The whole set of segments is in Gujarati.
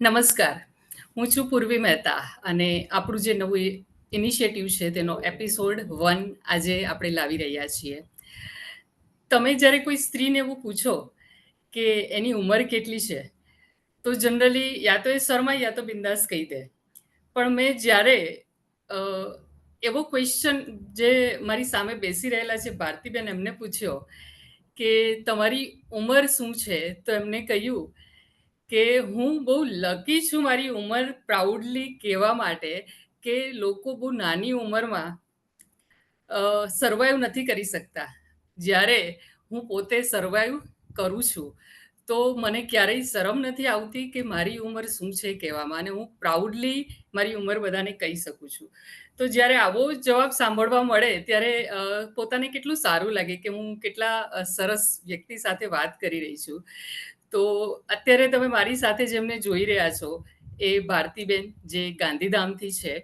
નમસ્કાર. હું છું પૂર્વી મહેતા અને આપણું જે નવું ઇનિશિયેટિવ છે તેનો એપિસોડ 1 આજે આપણે લાવી રહ્યા છીએ. તમે જ્યારે કોઈ સ્ત્રીને એવું પૂછો કે એની ઉંમર કેટલી છે, તો જનરલી યા તો એ શરમાય યા તો બિંદાસ કહી દે. પણ મેં જ્યારે અ, એવો ક્વેશ્ચન જે મારી સામે બેસી રહેલા છે ભારતીબેન એમને પૂછ્યો કે તમારી ઉંમર શું છે, તો એમને કહ્યું કે હું બહુ લકી છું મારી ઉંમર પ્રાઉડલી કહેવા માટે કે લોકો બહુ નાની ઉંમરમાં સર્વાઈવ નથી કરી શકતા. જ્યારે હું પોતે સર્વાઈવ કરું છું તો મને ક્યારેય શરમ નથી આવતી કે મારી ઉંમર શું છે કહેવામાં, અને હું પ્રાઉડલી મારી ઉંમર બધાને કહી શકું છું. તો જ્યારે આવો જવાબ સાંભળવા મળે ત્યારે પોતાને કેટલું સારું લાગે કે હું કેટલા સરસ વ્યક્તિ સાથે વાત કરી રહી છું. તો અત્યારે તમે મારી સાથે જેમને જોઈ રહ્યા છો એ ભારતીબેન, જે ગાંધીધામથી છે.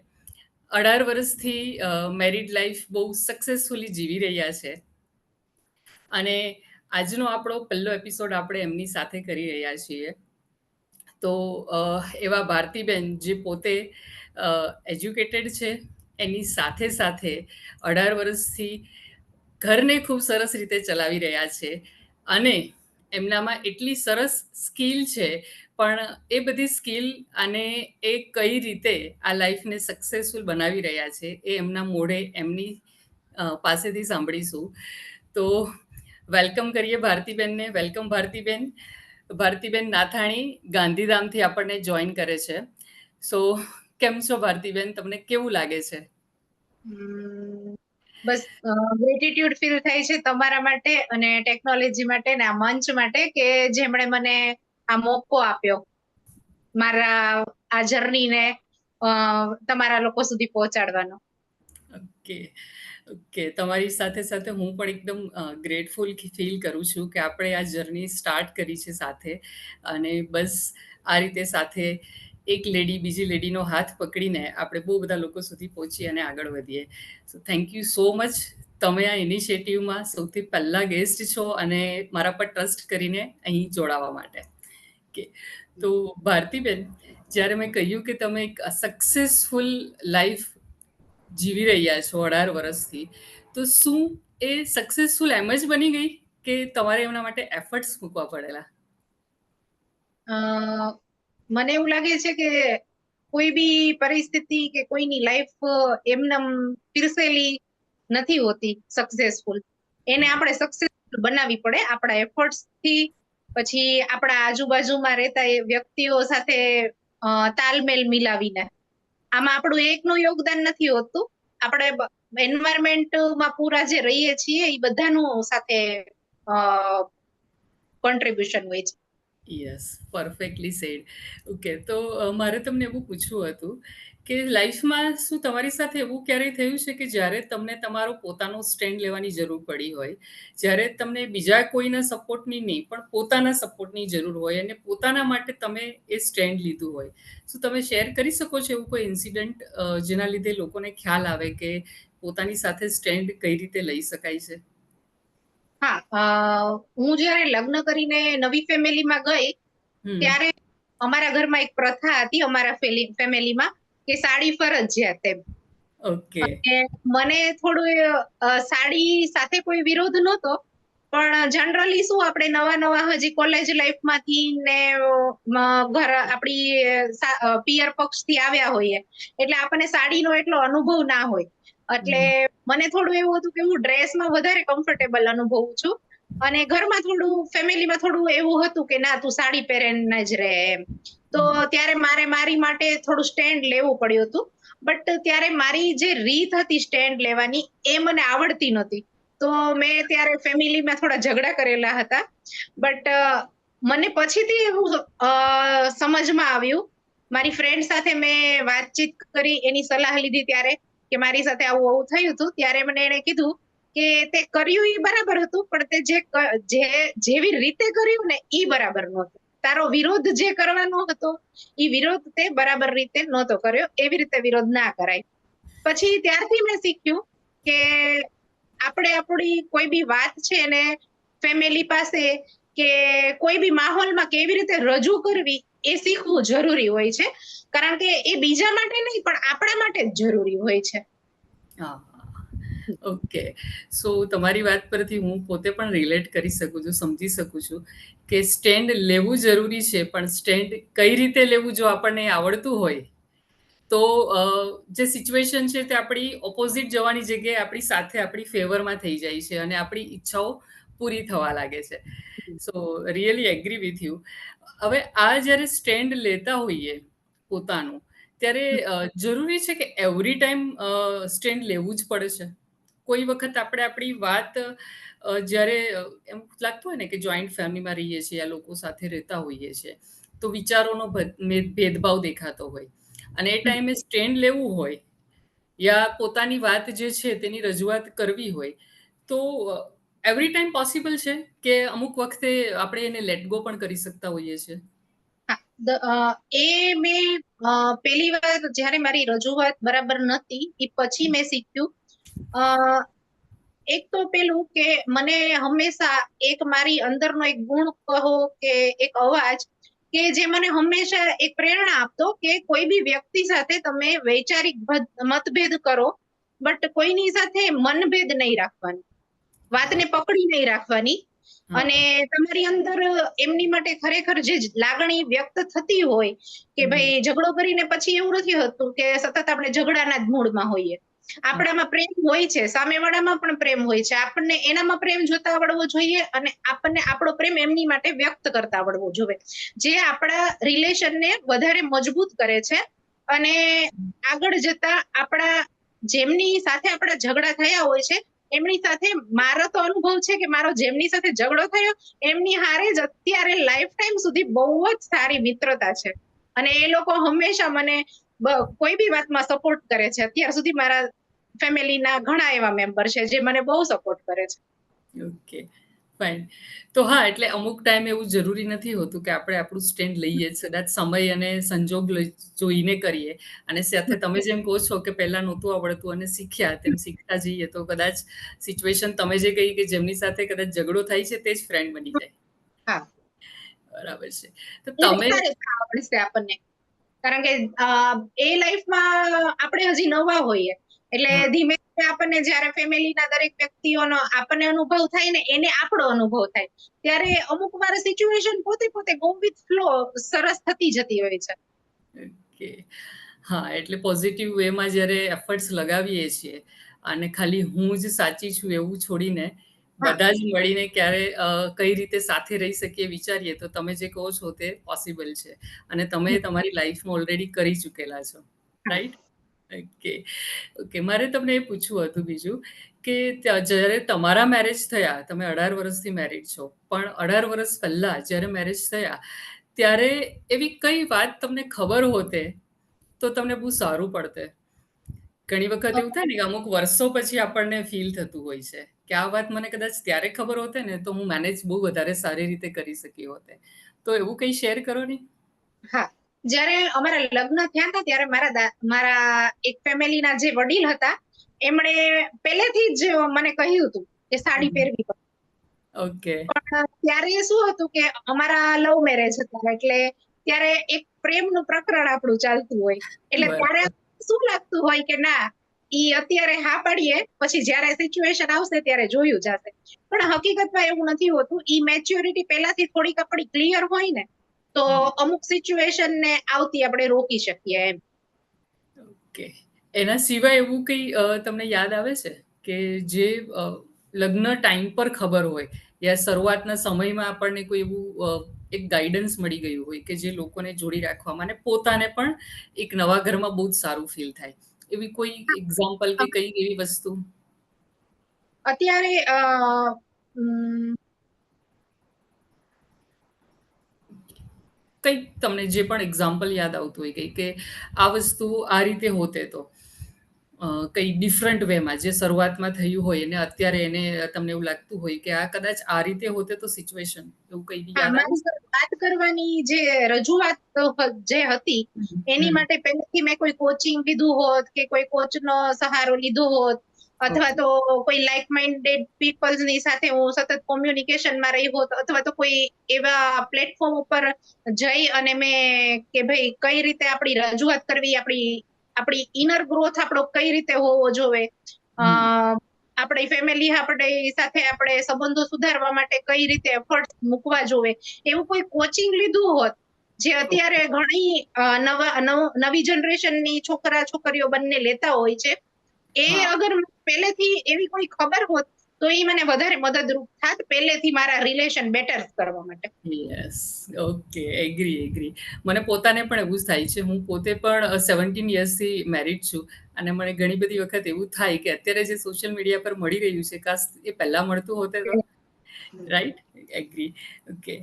18 વર્ષથી મેરિડ લાઈફ બહુ સક્સેસફુલી જીવી રહ્યા છે અને આજનો આપણો પહેલો એપિસોડ આપણે એમની સાથે કરી રહ્યા છીએ. તો એવા ભારતીબેન જે પોતે એજ્યુકેટેડ છે, એની સાથે સાથે 18 વર્ષથી ઘરને ખૂબ સરસ રીતે ચલાવી રહ્યા છે અને એમનામાં એટલી સરસ સ્કિલ છે. પણ એ બધી સ્કિલ અને એ કઈ રીતે આ લાઈફને સક્સેસફુલ બનાવી રહ્યા છે એ એમના મોઢે એમની પાસેથી સાંભળીશું. તો વેલકમ કરીએ ભારતીબેનને. વેલકમ ભારતીબેન. ભારતીબેન નાથાણી ગાંધીધામથી આપણને જોઈન કરે છે. સો કેમ છો ભારતીબેન, તમને કેવું લાગે છે? બસ ગ્રેટિટ્યુડ ફીલ થાય છે તમારા માટે અને ટેકનોલોજી માટે ને આ મંચ માટે કે જેમણે મને આ મોકો આપ્યો મારા આ જર્નીને તમારા લોકો સુધી પહોંચાડવાનો. ઓકે ઓકે, તમારી સાથે સાથે હું પણ એકદમ ગ્રેટફુલ ફીલ કરું છું કે આપણે આ જર્ની સ્ટાર્ટ કરી છે સાથે, અને બસ આ રીતે સાથે એક લેડી બીજી લેડીનો હાથ પકડીને આપણે બહુ બધા લોકો સુધી પહોંચીએ અને આગળ વધીએ. So thank you so much. તમે આ ઇનિશિયેટિવમાં સૌથી પહેલાં ગેસ્ટ છો અને મારા પર ટ્રસ્ટ કરીને અહીં જોડાવા માટે. કે તો ભારતીબેન, જ્યારે મેં કહ્યું કે તમે એક સક્સેસફુલ લાઈફ જીવી રહ્યા છો 18 વર્ષથી, તો શું એ સક્સેસફુલ એમ જ બની ગઈ કે તમારે એમના માટે એફર્ટ્સ મૂકવા પડેલા? મને એવું લાગે છે કે કોઈ બી પરિસ્થિતિ કે કોઈની લાઈફ એમનેમ પીરસેલી નથી હોતી સક્સેસફુલ. એને આપણે સક્સેસફુલ બનાવવી પડે આપણા એફર્ટ્સ થી, પછી આપણા આજુબાજુમાં રહેતા એ વ્યક્તિઓ સાથે તાલમેલ મિલાવીને. આમાં આપણું એકનું યોગદાન નથી હોતું, આપણે એન્વાયરમેન્ટમાં પૂરા જે રહીએ છીએ એ બધાનું સાથે કોન્ટ્રીબ્યુશન હોય છે. Yes, perfectly sad. ઓકે, તો મારે તમને એવું પૂછવું હતું કે લાઈફમાં શું તમારી સાથે એવું ક્યારેય થયું છે કે જ્યારે તમને તમારો પોતાનો સ્ટેન્ડ લેવાની જરૂર પડી હોય, જ્યારે તમને બીજા કોઈના સપોર્ટની નહીં પણ પોતાના સપોર્ટની જરૂર હોય અને પોતાના માટે તમે એ સ્ટેન્ડ લીધું હોય? શું તમે શેર કરી શકો છો એવું કોઈ ઇન્સિડન્ટ જેના લીધે લોકોને ખ્યાલ આવે કે પોતાની સાથે સ્ટેન્ડ કઈ રીતે લઈ શકાય છે? હા, હું જયારે લગ્ન કરીને નવી ફેમિલીમાં ગઈ ત્યારે અમારા ઘરમાં એક પ્રથા હતી અમારા ફેમિલીમાં કે સાડી ફરજિયાત એમ. ઓકે. અને મને થોડું સાડી સાથે કોઈ વિરોધ નહોતો, પણ જનરલી શું આપણે નવા નવા હજી કોલેજ લાઈફમાંથી ને ઘર આપણી પિયર પક્ષથી આવ્યા હોઈએ એટલે આપણને સાડીનો એટલો અનુભવ ના હોય. એટલે મને થોડું એવું હતું કે હું ડ્રેસમાં વધારે કમ્ફર્ટેબલ અનુભવું છું અને ઘરમાં થોડું ફેમિલીમાં થોડું એવું હતું કે ના તું સાડી પહેરીને જ રહે એમ. તો ત્યારે મારે મારી માટે થોડું સ્ટેન્ડ લેવું પડ્યું હતું. બટ ત્યારે મારી જે રીત હતી સ્ટેન્ડ લેવાની એ મને આવડતી નહોતી. તો મેં ત્યારે ફેમિલીમાં થોડા ઝઘડા કરેલા હતા. બટ મને પછીથી એવું સમજમાં આવ્યું, મારી ફ્રેન્ડ સાથે મેં વાતચીત કરી, એની સલાહ લીધી ત્યારે કે મારી સાથે આવું આવું થયું હતું, ત્યારે મને એને કીધું કે તે કર્યું એ બરાબર હતું પણ તે જેવી રીતે કર્યું ને એ બરાબર નહોતું. તારો વિરોધ જે કરવાનો હતો એ વિરોધ તે બરાબર રીતે નહોતો કર્યો, એવી રીતે વિરોધ ના કરાય. પછી ત્યારથી મેં શીખ્યું કે આપણે આપણી કોઈ બી વાત છે ને ફેમિલી પાસે કે કોઈ બી માહોલમાં કેવી રીતે રજૂ કરવી એ શીખવું જરૂરી હોય છે, કારણ કે એ બીજા માટે નહીં પણ આપણા માટે જ જરૂરી હોય છે. હા. ઓકે. સો તમારી વાત પરથી હું પોતે પણ રિલેટ કરી શકું છું, સમજી શકું છું કે સ્ટેન્ડ લેવું જરૂરી છે, પણ સ્ટેન્ડ કઈ રીતે લેવું જો આપણને આવડતું હોય, તો જે સિચ્યુએશન છે તે આપણી ઓપોઝિટ જવાની જગ્યાએ આપણી સાથે આપણી ફેવરમાં થઈ જાય છે અને આપણી ઈચ્છાઓ પૂરી થવા લાગે છે. સો રિયલી એગ્રી વિથ યુ. હવે આ જ્યારે સ્ટેન્ડ લેતા હોઈએ પોતાનું, ત્યારે જરૂરી છે કે એવરી ટાઈમ સ્ટેન્ડ લેવું જ પડે છે? કોઈ વખત આપણે આપણી વાત જ્યારે એમ લાગતું હોય ને કે જોઈન્ટ ફેમિલીમાં રહીએ છીએ, આ લોકો સાથે રહેતા હોઈએ છીએ, તો વિચારોનો ભેદભાવ દેખાતો હોય અને એ ટાઈમે સ્ટેન્ડ લેવું હોય યા પોતાની વાત જે છે તેની રજૂઆત કરવી હોય, તો એવરી ટાઈમ પોસિબલ છે કે અમુક વખતે આપણે એને લેટ ગો પણ કરી શકતા હોઈએ છીએ? એ મેં પહેલી વાર જ્યારે મારી રજૂઆત બરાબર નહોતી એ પછી મેં શીખ્યું. અ, એક તો પેલું કે મને હંમેશા એક મારી અંદરનો એક ગુણ કહો કે એક અવાજ કે જે મને હંમેશા એક પ્રેરણા આપતો કે કોઈ બી વ્યક્તિ સાથે તમે વૈચારિક મતભેદ કરો, બટ કોઈની સાથે મનભેદ નહીં રાખવાની, વાતને પકડી નહીં રાખવાની. અને હા. તમારી અંદર એમની માટે ખરેખર જે લાગણી વ્યક્ત થતી હોય કે હમ. ભાઈ ઝઘડો કરીને પછી એવું નથી હોતું કે સતત આપણે ઝઘડાના જ મૂડમાં હોઈએ. હા. આપણામાં પ્રેમ હોય છે, સામેવાળામાં પણ પ્રેમ હોય છે, આપણને એનામાં પ્રેમ જોતા આવડવો જોઈએ અને આપણને આપણો પ્રેમ એમની માટે વ્યક્ત કરતા આવડવો જોઈએ, જે આપણા રિલેશનને વધારે મજબૂત કરે છે. અને આગળ જતા આપણા જેમની સાથે આપણા ઝઘડા થયા હોય છે એમની સાથે મારો તો અનુભવ છે કે મારો જેમની સાથે ઝઘડો થયો એમની હારે જ અત્યારે લાઈફ ટાઈમ સુધી બહુ જ સારી મિત્રતા છે. અને એ લોકો હંમેશા મને કોઈ બી વાતમાં સપોર્ટ કરે છે. અત્યાર સુધી મારા ફેમિલીના ઘણા એવા મેમ્બર છે જે મને બહુ સપોર્ટ કરે છે. Okay, fine. તો હા, એટલે અમુક ટાઈમ એવું જરૂરી નથી હોતું કે આપણે આપણું સ્ટેન્ડ લઈએ જ. કદાચ સમય અને સંજોગ જોઈને કરીએ. અને સાથે તમે જેમ કહો છો કે પહેલા નહોતું આવડતું અને શીખ્યા, તેમ શીખતા જઈએ તો કદાચ સિચ્યુએશન તમે જે કહી કે જેમની સાથે કદાચ ઝઘડો થાય છે તે જ ફ્રેન્ડ બની જાય. હા, બરાબર છે. તો એ તમે વધારે આવડશે આપણને, કારણ કે એ લાઈફમાં આપણે હજી નવા હોઈએ એટલે હા. ધીમે ધીમે આપણને જ્યારે ફેમિલીના દરેક વ્યક્તિઓનો આપણને અનુભવ થાય ને એને આપણો અનુભવ થાય ત્યારે અમુક વાર સિચ્યુએશન પોતે પોતે ગો વિથ ફ્લો સરસ થતી જતી હોય છે. ઓકે. હા, એટલે પોઝિટિવ વેમાં જ્યારે એફર્ટ્સ લગાવીએ છીએ અને ખાલી હું જ સાચી છું એવું છોડીને હા, બધા જ મળીને ક્યારે કઈ રીતે સાથે રહી શકીએ વિચારીએ, તો તમે જે કહો છો તે પોસિબલ છે અને તમે તમારી લાઈફમાં ઓલરેડી કરી ચૂકેલા છો. હા. રાઈટ? ઓકે. ઓકે. મારે તમને એ પૂછવું હતું બીજું કે જ્યારે તમારા મેરેજ થયા, તમે 18 વર્ષથી મેરિડ છો, પણ 18 વર્ષ પહેલા જ્યારે મેરેજ થયા, ત્યારે એવી કઈ વાત તમને ખબર હોતે તો તમને બહુ સારું પડતે? ઘણી વખત એવું થાય ને કે અમુક વર્ષો પછી આપણને ફીલ થતું હોય છે કે આ વાત મને કદાચ ત્યારે ખબર હોતે ને તો હું મેનેજ બહુ વધારે સારી રીતે કરી શકી હોતે. તો એવું કંઈ શેર કરો ને? હા, જ્યારે અમારા લગ્ન થયા હતા ત્યારે મારા એક ફેમિલીના જે વડીલ હતા એમણે પહેલેથી જ મને કહ્યું હતું કે સાડી પહેરવી પડે. ઓકે. પણ ત્યારે શું હતું કે અમારા લવ મેરેજ હતા એટલે ત્યારે એક પ્રેમનું પ્રકરણ આપણું ચાલતું હોય એટલે ત્યારે બરાબર. શું લાગતું હોય કે ના ઈ અત્યારે હા પાડીએ પછી જ્યારે સિચ્યુએશન આવશે ત્યારે જોયું જશે. પણ હકીકતમાં એવું નથી હોતું. ઈ મેચ્યોરિટી પહેલાથી થોડીક આપણી ક્લિયર હોય ને તો અમુક સિચ્યુએશન ને આવતી આપણે રોકી શકીએ એમ. ઓકે. એના સિવાય એવું કંઈ તમને યાદ આવે છે કે જે લગ્ન ટાઈમ પર ખબર હોય યા શરૂઆતના સમયમાં આપણને કોઈ એવું એક ગાઈડન્સ મળી ગયું હોય કે જે લોકોને જોડી રાખવામાં અને પોતાને પણ એક નવા ઘરમાં બહુ જ સારું ફીલ થાય? એવી કોઈ એક્ઝામ્પલ કે કઈ એવી વસ્તુ? અત્યારે ઉમ, કંઈક તમને જે પણ એક્ઝામ્પલ યાદ આવતું હોય કંઈ કે આ વસ્તુ આ રીતે હોતે તો કંઈ ડિફરન્ટ વેમાં જે શરૂઆતમાં થયું હોય અને અત્યારે એને તમને એવું લાગતું હોય કે આ કદાચ આ રીતે હોતે તો સિચ્યુએશન, એવું કંઈ બી યાદ આવે મારી છે? વાત કરવાની જે રજૂઆત જે હતી એની હમ. માટે પહેલેથી મેં કોઈ કોચિંગ લીધું હોત કે કોઈ કોચનો સહારો લીધો હોત અથવા તો કોઈ લાઇક માઇન્ડેડ પીપલ્સ ની સાથે હું સતત કોમ્યુનિકેશનમાં રહી હોત, અથવા તો કોઈ એવા પ્લેટફોર્મ ઉપર જઈ અને મેં કે ભાઈ કઈ રીતે આપણી રજૂઆત કરવી, આપણી ઇનર ગ્રોથ આપણો કઈ રીતે હોવો જોવે, આપણી ફેમિલી આપણી સાથે આપણે સંબંધો સુધારવા માટે કઈ રીતે એફર્ટ મૂકવા જોવે, એવું કોઈ કોચિંગ લીધું હોત, જે અત્યારે ઘણી નવી જનરેશનની છોકરા છોકરીઓ બંને લેતા હોય છે, એ અગર પહેલેથી એવી કોઈ ખબર હોત તો એ મને વધારે મદદરૂપ થાત પહેલેથી મારા રિલેશન બેટર કરવા માટે. Yes, okay, agree. મને પોતાને પણ એવું જ થાય છે. હું પોતે પણ 17 યર્સથી મેરિડ છું અને મને ઘણી બધી વખત એવું થાય કે અત્યારે જે સોશિયલ મીડિયા પર મળી રહ્યું છે, કાશ એ પહેલા મળતું હોતે તો. Right, agri. ઓકે,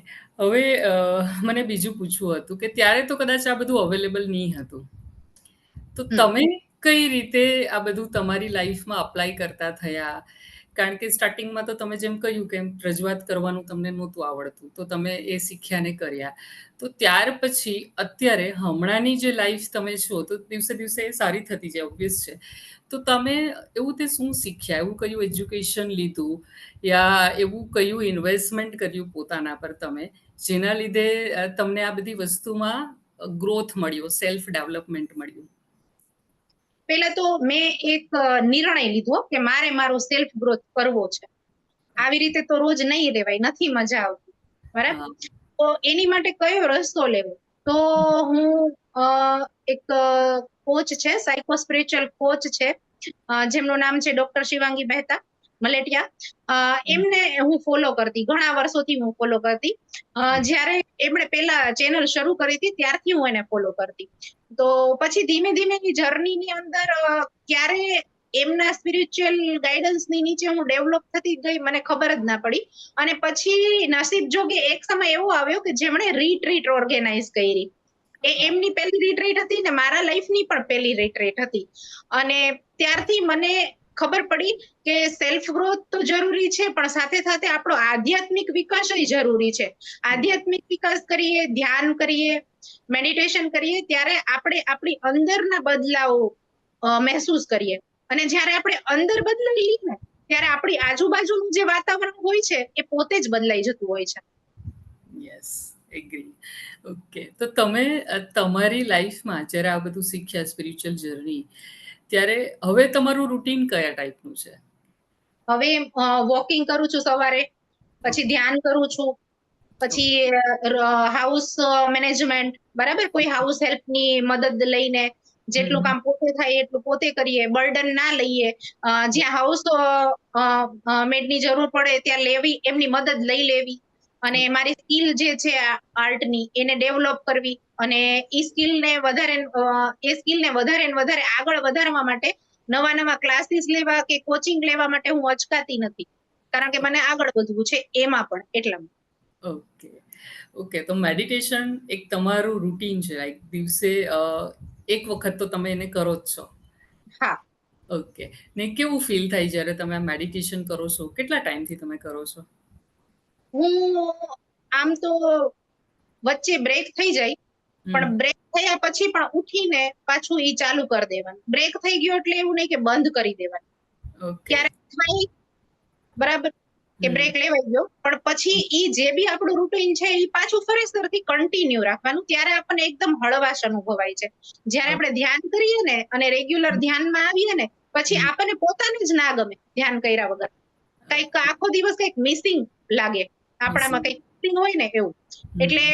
હવે મને બીજું પૂછવું હતું કે ત્યારે તો કદાચ આ બધું અવેલેબલ નહીં હતું, તો તમે કઈ રીતે આ બધું તમારી લાઈફમાં અપ્લાય કરતા થયા? કારણ કે સ્ટાર્ટિંગમાં તો તમે જેમ કહ્યું કે રજૂઆત કરવાનું તમને નહોતું આવડતું, તો તમે એ શીખ્યા ને કર્યા. તો ત્યાર પછી અત્યારે હમણાંની જે લાઈફ તમે છો, તો દિવસે દિવસે એ સારી થતી જાય, ઓબ્વિયસ છે. તો તમે એવું તે શું શીખ્યા? એવું કયું એજ્યુકેશન લીધું, યા એવું કયું ઇન્વેસ્ટમેન્ટ કર્યું પોતાના પર તમે, જેના લીધે તમને આ બધી વસ્તુમાં ગ્રોથ મળ્યો, સેલ્ફ ડેવલપમેન્ટ મળ્યું? પેલા તો મેં એક નિર્ણય લીધો કે મારે મારો સેલ્ફ ગ્રોથ કરવો છે. આવી રીતે તો રોજ નહીં રહેવાય, નથી મજા આવતી, બરાબર? તો એની માટે કયો રસ્તો લેવો? તો હું એક કોચ છે, સાયકો સ્પિરિચ્યુઅલ કોચ છે, જેમનું નામ છે ડોક્ટર શિવાંગી મહેતા મલેટિયા. એમને હું ફોલો કરતી, ઘણા વર્ષોથી હું ફોલો કરતી. જ્યારે એમણે પેલા ચેનલ શરૂ કરી હતી ત્યારથી હું એને ફોલો કરતી. તો પછી ધીમે ધીમે એ જર્નીની અંદર ક્યારે એમના સ્પિરિચ્યુઅલ ગાઈડન્સની નીચે હું ડેવલપ થતી ગઈ મને ખબર જ ના પડી. અને પછી નસીબ જોગે એક સમય એવો આવ્યો કે જેમણે રીટ્રીટ ઓર્ગેનાઇઝ કરી. એ એમની પહેલી રીટ્રીટ હતી ને મારા લાઈફની પણ પહેલી રીટ્રીટ હતી. અને ત્યારથી મને ખબર પડી કે સેલ્ફ ગ્રોથ તો જરૂરી છે, પણ સાથે સાથે આપણો આધ્યાત્મિક વિકાસ જરૂરી છે. આધ્યાત્મિક વિકાસ કરીએ, ધ્યાન કરીએ, મેડિટેશન કરીએ, ત્યારે આપણે આપણી અંદરના બદલાવો મહેસૂસ કરીએ. અને જ્યારે આપણે અંદર બદલાઈ લઈએ ને, ત્યારે આપણી આજુબાજુનું જે વાતાવરણ હોય છે એ પોતે જ બદલાઈ જતું હોય છે. Yes, agri. ઓકે, તો તમે તમારી લાઈફમાં જ્યારે આ બધું શીખ્યા, સ્પિરિચ્યુઅલ જર્ની, ત્યારે હવે તમારું રૂટીન કયા ટાઈપનું છે? હવે વોકિંગ કરું છું સવારે, પછી ધ્યાન કરું છું, પછી હાઉસ મેનેજમેન્ટ, બરાબર, કોઈ હાઉસ હેલ્પની મદદ લઈને જેટલું કામ પોતે થાય એટલું પોતે કરીએ, બર્ડન ના લઈએ. જ્યાં હાઉસ મેડની જરૂર પડે ત્યાં લેવી, એમની મદદ લઈ લેવી. અને મારી સ્કિલ જે છે આર્ટની એને ડેવલપ કરવી, અને એ સ્કિલને વધારે ને વધારે આગળ વધારવા માટે નવા ક્લાસીસ લેવા કે કોચિંગ લેવા માટે હું અચકાતી નથી, કારણ કે મને આગળ વધવું છે એમાં પણ, એટલા માટે. ઓકે, તો મેડિટેશન એક તમારું રૂટીન છે, લાઈક દિવસે એક વખત તો તમે એને કરો જ છો? હા. ઓકે, ને કેવું ફીલ થાય જ્યારે તમે આ મેડિટેશન કરો છો? કેટલા ટાઈમથી તમે કરો છો? હું આમ તો વચ્ચે બ્રેક થઈ જાય, પણ બ્રેક થયા પછી પણ ઉઠીને પાછું ઈ ચાલુ કરી દેવાનું. બ્રેક થઈ ગયો એટલે એવું નહીં કે બંધ કરી દેવાનું. ક્યારેક થાય, બરાબર, કે બ્રેક લેવાઈ ગયો, પણ પછી ઈ જે બી આપણું રૂટીન છે ઈ પાછું ફરીથી કન્ટિન્યુ રાખવાનું. ત્યારે આપણને એકદમ હળવાશ અનુભવાય છે. જ્યારે આપણે ધ્યાન કરીએ ને અને રેગ્યુલર ધ્યાનમાં આવીએ ને, પછી આપણને પોતાને જ ના ગમે ધ્યાન કર્યા વગર. કઈક આખો દિવસ કઈક મિસિંગ લાગે, આપણામાં કઈક મિસિંગ હોય ને એવું. એટલે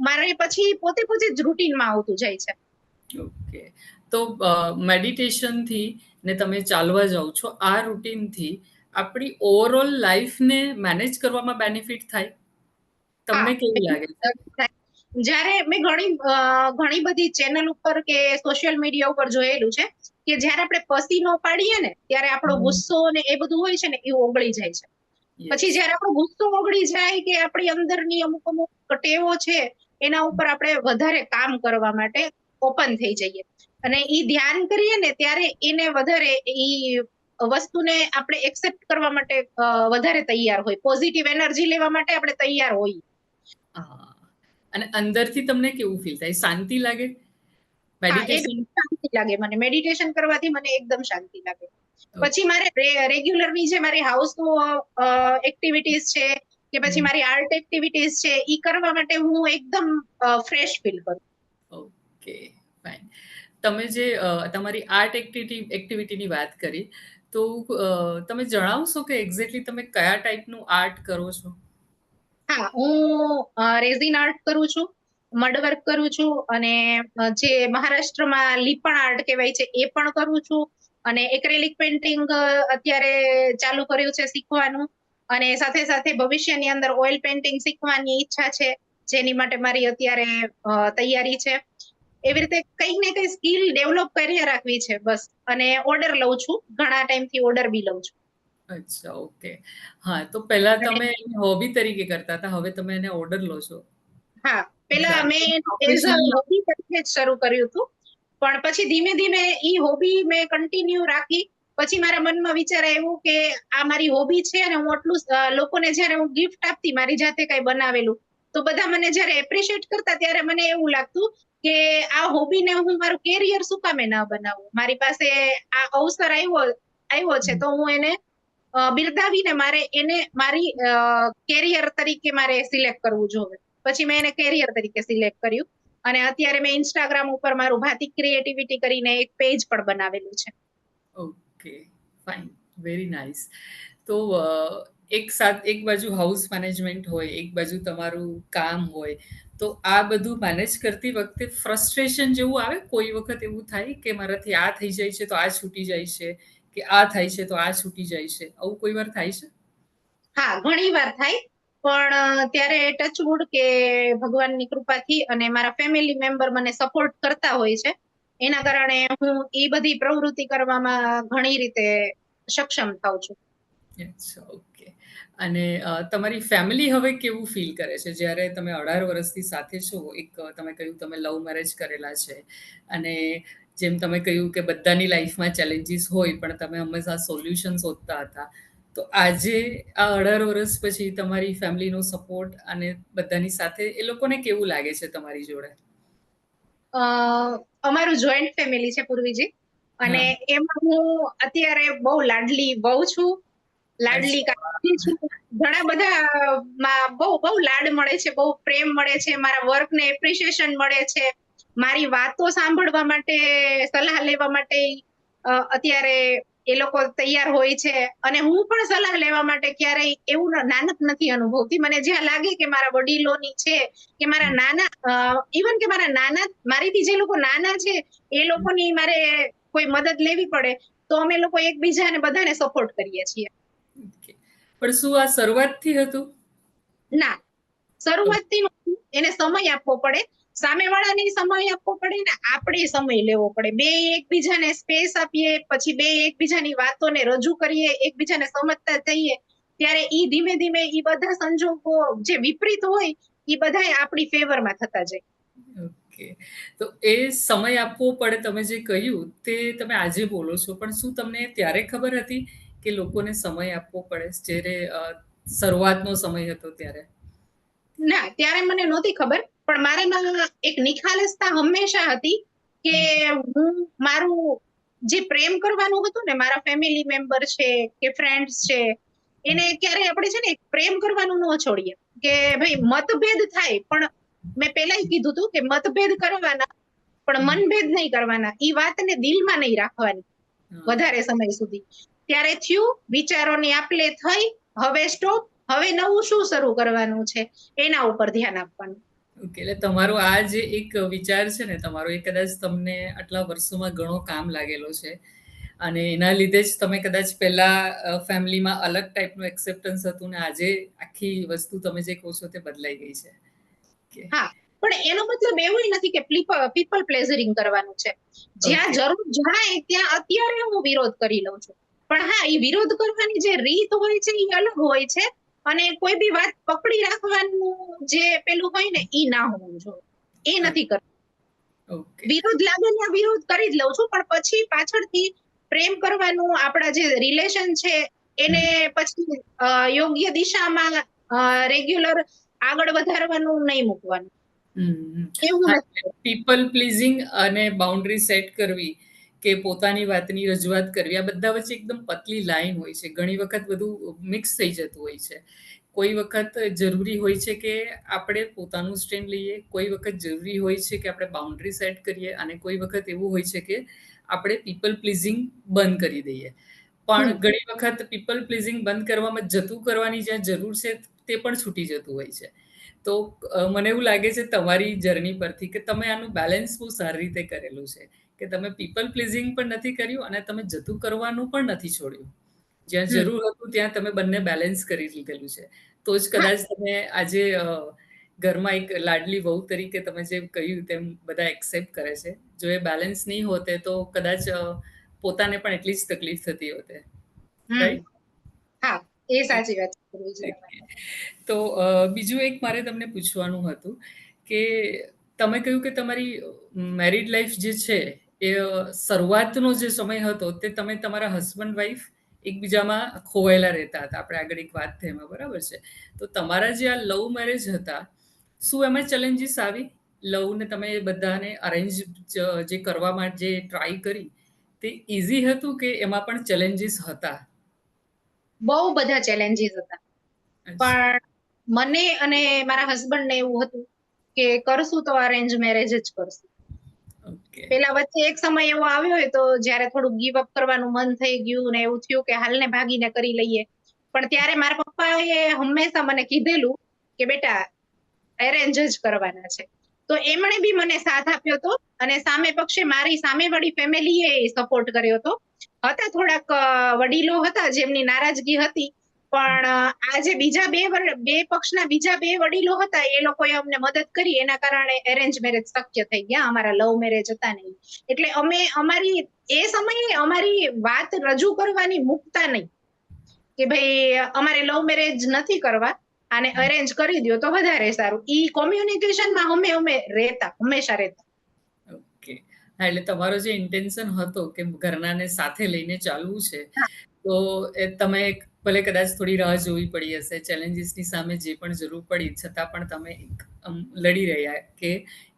મારે પછી પોતે જ રૂટીનમાં આવતું જાય છે. ઓકે, તો મેડિટેશનથી ને તમે ચાલવા જાઓ છો, આ રૂટીનથી આપણી ઓવરઓલ લાઈફને મેનેજ કરવામાં બેનિફિટ થાય? તમને કેવું લાગે છે? જ્યારે મેં ઘણી બધી ચેનલ ઉપર કે સોશિયલ મીડિયા ઉપર જોયેલું છે કે જ્યારે આપણે પસીનો પાડીએ ને ત્યારે આપણો ગુસ્સો ને એ બધું હોય છે ને એ ઓગળી જાય છે. પછી જ્યારે આપણો ગુસ્સો ઓગળી જાય કે આપણી અંદરની અમુક ટેવો છે એના ઉપર આપણે વધારે કામ કરવા માટે ઓપન થઈ જઈએ. અને ઈ ધ્યાન કરીએ ને ત્યારે એને વધારે ઈ વસ્તુને આપણે એક્સેપ્ટ કરવા માટે વધારે તૈયાર હોય, પોઝિટિવ એનર્જી લેવા માટે આપણે તૈયાર હોઈએ. અને અંદરથી તમને કેવું ફીલ થાય? શાંતિ લાગે? હા, એકદમ શાંતિ લાગે મને. મેડિટેશન કરવાથી મને એકદમ શાંતિ લાગે. પછી મારે રેગ્યુલરની જે મારી હાઉસ એક્ટિવિટીઝ છે કે પછી મારી આર્ટ એક્ટિવિટીઝ છે એ કરવા માટે હું એકદમ ફ્રેશ ફીલ કરું. Okay, fine. તમે જે તમારી આર્ટ એક્ટિવિટીની વાત કરી, તો તમે જણાવશો કે એક્ઝેક્ટલી તમે કયા ટાઈપનું આર્ટ કરો છો? હા, હું રેઝિન આર્ટ કરું છું, મડ વર્ક કરું છું, અને જે મહારાષ્ટ્રમાં લીપણ આર્ટ કહેવાય છે એ પણ કરું છું, અને એક્રેલિક પેઇન્ટિંગ અત્યારે ચાલુ કર્યું છે શીખવાનું, અને સાથે સાથે ભવિષ્યની અંદર ઓઇલ પેઇન્ટિંગ શીખવાની ઈચ્છા છે, જેની માટે મારી અત્યારે તૈયારી છે. એવી રીતે કંઈક ને કંઈ સ્કિલ ડેવલપ કરી રાખવી છે બસ. અને ઓર્ડર લઉં છું, ઘણા ટાઈમથી ઓર્ડર બી લઉં છું. અચ્છા, ઓકે. હા, તો પહેલા અને તમે હોબી તરીકે કરતા હતા, હવે તમે એને ઓર્ડર લો છો. હા, પેલા મેં એઝ અ પ્રોફેશન. હોબી તરીકે જ શરૂ કર્યું હતું, પણ પછી ધીમે ધીમે ઈ હોબી મેં કન્ટિન્યુ રાખી. પછી મારા મનમાં વિચાર આવ્યો કે આ મારી હોબી છે અને હું આટલું લોકોને જ્યારે હું ગિફ્ટ આપતી મારી જાતે કઈ બનાવેલું, તો બધા મને જ્યારે એપ્રિશિએટ કરતા ત્યારે મને એવું લાગતું કે આ હોબીને હું મારું કેરિયર શું કામે ના બનાવું. મારી પાસે આ અવસર આવ્યો છે તો હું એને બિરદાવીને મારે એને મારી કેરિયર તરીકે મારે સિલેક્ટ કરવું જોઈએ. પછી મેં એને કેરિયર તરીકે સિલેક્ટ કર્યું, અને અત્યારે મેં ઇન્સ્ટાગ્રામ ઉપર મારું ભાતિક ક્રિએટિવિટી કરીને એક પેજ પણ બનાવેલું છે. Okay, fine, very nice. તો એક બાજુ હાઉસ મેનેજમેન્ટ હોય, એક બાજુ તમારું કામ હોય, તો આ બધું મેનેજ કરતી વખતે ફ્રસ્ટ્રેશન જેવું આવે? કોઈ વખત એવું થાય કે મારાથી આ થઈ જાય છે તો આ છૂટી જાય છે, કે આ થાય છે તો આ છૂટી જાય છે, આવું કોઈ વાર થાય છે? હા, ઘણી વાર થાય, પણ ત્યારે ટચવુડ કે ભગવાનની કૃપાથી અને મારા ફેમિલી મેમ્બર મને સપોર્ટ કરતા હોય છે, એના કારણે હું એ બધી પ્રવૃત્તિ કરવામાં ઘણી રીતે સક્ષમ થાઉં છું. અચ્છા, ઓકે. અને તમારી ફેમિલી હવે કેવું ફીલ કરે છે જ્યારે તમે 18 વર્ષથી સાથે છો? એક તમે કહ્યું તમે લવ મેરેજ કરેલા છે, અને જેમ તમે કહ્યું કે બધાની લાઈફમાં ચેલેન્જીસ હોય પણ તમે હંમેશા સોલ્યુશન શોધતા હતા. તો આજે આ 18 વર્ષ પછી તમારી ફેમિલીનો સપોર્ટ અને બધાની સાથે એ લોકોને કેવું લાગે છે તમારી જોડે? અ, અમારું જોઈન્ટ ફેમિલી છે પૂર્વીજી, અને હા. એમાં હું અત્યારે બહુ લાડલી બહુ છું, લાડલી અચ્છા. કાકી છું. ઘણા બધા માં બહુ બહુ લાડ મળે છે, બહુ પ્રેમ મળે છે, મારા વર્કને એપ્રિશિએશન મળે છે, મારી વાતો સાંભળવા માટે, સલાહ લેવા માટે અત્યારે એ લોકો તૈયાર હોય છે, અને હું પણ સલાહ લેવા માટે ક્યારેય એવું નાનક નથી અનુભવતી. મને જ્યાં લાગે કે મારા વડીલોની છે કે મારા નાના, ઇવન કે મારા નાના, મારીથી જે લોકો નાના છે એ લોકોની મારે કોઈ મદદ લેવી પડે તો અમે લોકો એકબીજાને બધાને સપોર્ટ કરીએ છીએ. ઓકે. પણ શું આ શરૂઆતથી હતું? ના, શરૂઆતથી નહોતું. એને સમય આપવો પડે, સામેવાળાને સમય આપવો પડે ને આપણે સમય લેવો પડે. બે એકબીજાને સ્પેસ આપીએ, પછી બે એકબીજાની વાતોને રજૂ કરીએ, એકબીજાને સમજતા થઈએ, ત્યારે ઈ ધીમે ધીમે ઈ બધા સંજોગો જે વિપરીત હોય ઈ બધાય આપણી ફેવરમાં થતા જાય. ઓકે. તો એ સમય આપવો પડે તમે જે કહ્યું તે તમે આજે બોલો છો, પણ શું તમને ત્યારે ખબર હતી કે લોકોને સમય આપવો પડે જ્યારે શરૂઆતનો સમય હતો ત્યારે? ના, ત્યારે મને નહોતી ખબર, પણ મારામાં એક નિખાલસતા હંમેશા હતી કે હું મારું જે પ્રેમ કરવાનું હતું ને, મારા ફેમિલી મેમ્બર છે કે ફ્રેન્ડ્સ છે, એને ક્યારે આપણે છે ને પ્રેમ કરવાનું ન છોડીએ. કે ભાઈ મતભેદ થાય, પણ મેં પહેલાય કીધું હતું કે મતભેદ કરવાના, પણ મનભેદ નહીં કરવાના. ઈ વાતને દિલમાં નહીં રાખવાની હા. વધારે સમય સુધી. ત્યારે થયું, વિચારોની આપલે થઈ, હવે સ્ટોપ, હવે નવું શું શરૂ કરવાનું છે એના ઉપર ધ્યાન આપવાનું. ઓકે. એટલે તમારો આ જે એક વિચાર છે ને તમારો, એ કદાચ તમને આટલા વર્ષોમાં ઘણો કામ લાગેલો છે. અને એના લીધે જ તમે કદાચ પહેલા ફેમિલીમાં અલગ ટાઈપનું એક્સેપ્ટન્સ હતું ને આજે આખી વસ્તુ તમે જે કહો છો તે બદલાઈ ગઈ છે. ઓકે. હા, પણ એનો મતલબ એવું નથી કે પીપલ પ્લેઝરિંગ કરવાનું છે. જ્યાં ઓકે. જરૂર જણાય ત્યાં અત્યારે હું વિરોધ કરી લઉં છું, પણ હા, એ વિરોધ કરવાની જે રીત હોય છે એ અલગ હોય છે, અને કોઈ બી વાત પકડી રાખવાનું જે પેલું હોય ને ઈ ના હોવું જોઈએ. એ નથી કરતું. ઓકે. વિરોધ લાગે ત્યાં વિરોધ કરી જ લઉં છું, પણ પછી પાછળથી પ્રેમ કરવાનું, આપણા જે રિલેશન છે એને પછી યોગ્ય દિશામાં રેગ્યુલર આગળ વધારવાનું નહીં મૂકવાનું. હમ. એવું હા, નથી. પીપલ પ્લીઝિંગ અને બાઉન્ડ્રી સેટ કરવી કે પોતાની વાતની રજૂઆત કરવી, આ બધા વચ્ચે એકદમ પતલી લાઈન હોય છે. ઘણી વખત બધું મિક્સ થઈ જતું હોય છે. કોઈ વખત જરૂરી હોય છે કે આપણે પોતાનું સ્ટેન્ડ લઈએ, કોઈ વખત જરૂરી હોય છે કે આપણે બાઉન્ડ્રી સેટ કરીએ, અને કોઈ વખત એવું હોય છે કે આપણે પીપલ પ્લીઝિંગ બંધ કરી દઈએ. પણ ઘણી વખત પીપલ પ્લીઝિંગ બંધ કરવામાં જતું કરવાની જ્યાં જરૂર છે તે પણ છૂટી જતું હોય છે. તો મને એવું લાગે છે તમારી જર્ની પરથી કે તમે આનું બેલેન્સ બહુ સારી રીતે કરેલું છે, કે તમે પીપલ પ્લીઝિંગ પણ નથી કર્યું અને તમે જતું કરવાનું પણ નથી છોડ્યું. જ્યાં હમ જરૂર હતું ત્યાં તમે બંને બેલેન્સ કરી લીધેલું છે. તો જ હા કદાચ તમે આજે ઘરમાં એક લાડલી વહુ તરીકે તમે જે કહ્યું તેમ બધા એક્સેપ્ટ કરે છે. જો એ બેલેન્સ નહીં હોતે તો કદાચ પોતાને પણ એટલી જ તકલીફ થતી હોતે. હમ રાઈટ? હા, એ સાચી વાત કરવી છે તમારે. તો બીજું એક મારે તમને પૂછવાનું હતું કે તમે કહ્યું કે તમારી મેરિડ લાઈફ જે છે એ શરૂઆતનો જે સમય હતો તે તમે તમારા હસબન્ડ વાઈફ એકબીજામાં ખોવાયેલા રહેતા હતા. આપણે આગળ એક વાત થઈ એમાં, બરાબર છે. તો તમારા જે આ લવ મેરેજ હતા, શું એમાં ચેલેન્જીસ આવી? લવને તમે બધાને અરેન્જ જે કરવા માટે જે ટ્રાય કરી તે ઇઝી હતું કે એમાં પણ ચેલેન્જીસ હતા? બહુ બધા ચેલેન્જીસ હતા, અચ્છા. પણ મને અને મારા હસબન્ડ ને એવું હતું કે કરશું તો અરેન્જ મેરેજ જ કરશું. ઓકે. પેલા વચ્ચે એક સમય એવો આવ્યો હોય તો જયારે થોડું ગીવ અપ કરવાનું મન થઈ ગયું ને એવું થયું કે હાલને ભાગીને કરી લઈએ, પણ ત્યારે મારા પપ્પાએ હંમેશા મને કીધેલું કે બેટા એરેન્જ જ કરવાના છે. તો એમણે બી મને સાથ આપ્યો હતો, અને સામે પક્ષે મારી સામેવાળી ફેમિલીએ સપોર્ટ કર્યો હતો. હતા થોડાક વડીલો હતા જેમની નારાજગી હતી, પણ આ જે બીજા બે પક્ષના બીજા બે વડીલો હતા એ લોકોએ અમને મદદ કરી, એના કારણે એરેન્જ મેરેજ શક્ય થઈ ગયા. અમારા લવ મેરેજ હતા નહીં. એટલે અમે અમારી એ સમયે અમારી વાત રજૂ કરવાની મુકતા નહીં કે ભાઈ અમારે લવ મેરેજ નથી કરવા, આને અરેન્જ કરી દો તો વધારે સારું. ઈ કોમ્યુનિકેશનમાં અમે રહેતા, હંમેશા રહેતા. ઓકે. હા, એટલે તમારો જે ઇન્ટેન્શન હતો કે ઘરનાને સાથે લઈને ચાલવું છે, તો એ તમે ભલે કદાચ થોડી રાહ જોવી પડી હશે, ચેલેન્જીસની સામે જે પણ જરૂર પડી, છતાં પણ તમે લડી રહ્યા કે